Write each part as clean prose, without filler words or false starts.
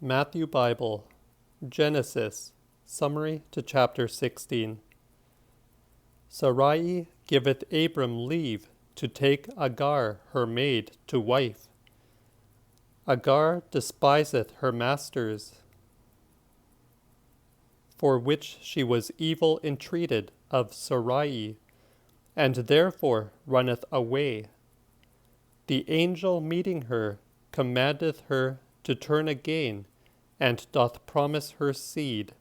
Matthew Bible, Genesis, Summary to Chapter 16. Sarai giveth Abram leave to take Agar her maid to wife. Agar despiseth her masters, for which she was evil entreated of Sarai, and therefore runneth away. The angel meeting her commandeth her to turn again, and doth promise her seed,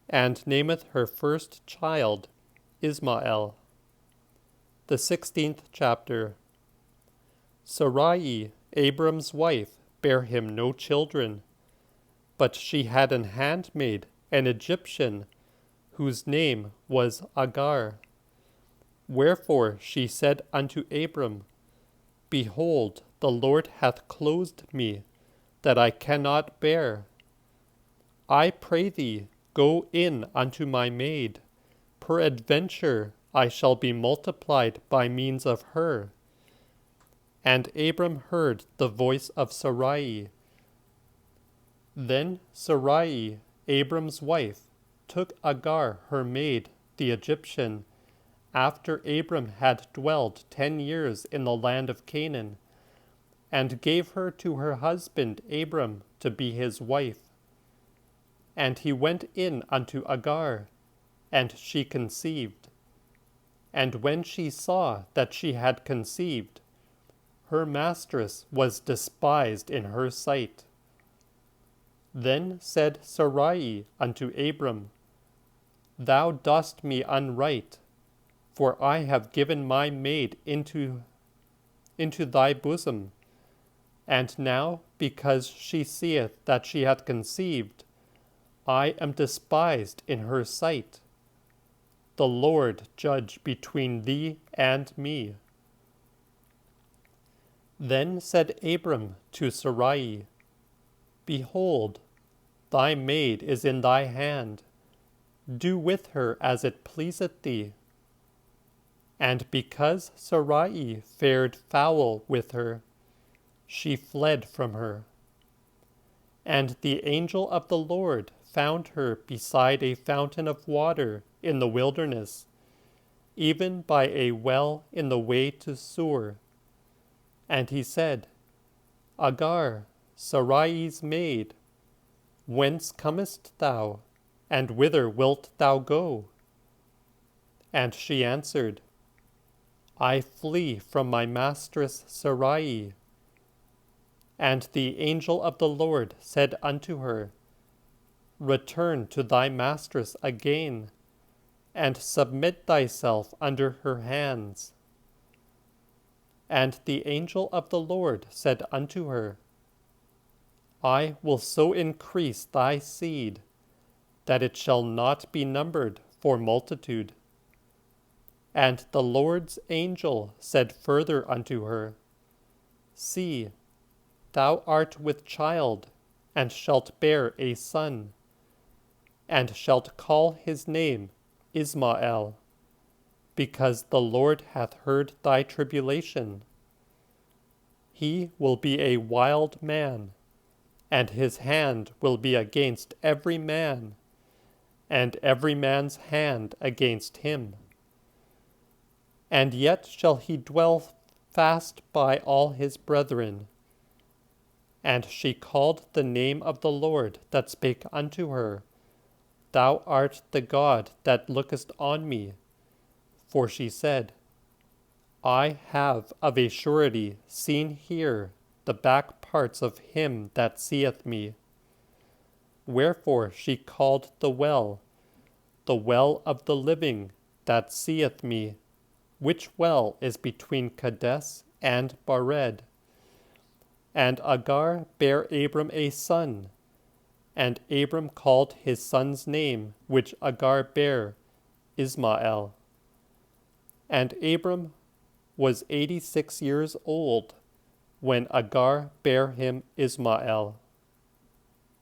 and nameth her first child Ismael. The 16th chapter. Sarai, Abram's wife, bare him no children, but she had an handmaid, an Egyptian, whose name was Agar. Wherefore she said unto Abram, Behold, the Lord hath closed me, that I cannot bear. I pray thee, go in unto my maid. Peradventure I shall be multiplied by means of her. And Abram heard the voice of Sarai. Then Sarai, Abram's wife, took Agar her maid, the Egyptian, after Abram had dwelled 10 years in the land of Canaan, and gave her to her husband Abram to be his wife. And he went in unto Agar, and she conceived. And when she saw that she had conceived, her mistress was despised in her sight. Then said Sarai unto Abram, Thou dost me unright, for I have given my maid into thy bosom. And now, because she seeth that she hath conceived, I am despised in her sight. The Lord judge between thee and me. Then said Abram to Sarai, Behold, thy maid is in thy hand. Do with her as it pleaseth thee. And because Sarai fared foul with her, she fled from her. And the angel of the Lord found her beside a fountain of water in the wilderness, even by a well in the way to Sur. And he said, Agar, Sarai's maid, whence comest thou, and whither wilt thou go? And she answered, I flee from my mistress Sarai. And the angel of the Lord said unto her, Return to thy mistress again, and submit thyself under her hands. And the angel of the Lord said unto her, I will so increase thy seed, that it shall not be numbered for multitude. And the Lord's angel said further unto her, See, thou art with child, and shalt bear a son, and shalt call his name Ismael, because the Lord hath heard thy tribulation. He will be a wild man, and his hand will be against every man, and every man's hand against him. And yet shall he dwell fast by all his brethren. And she called the name of the Lord that spake unto her, Thou art the God that lookest on me. For she said, I have of a surety seen here the back parts of him that seeth me. Wherefore she called the well of the living that seeth me, which well is between Kadesh and Bared. And Agar bare Abram a son, and Abram called his son's name, which Agar bare, Ismael. And Abram was 86 years old, when Agar bare him Ismael.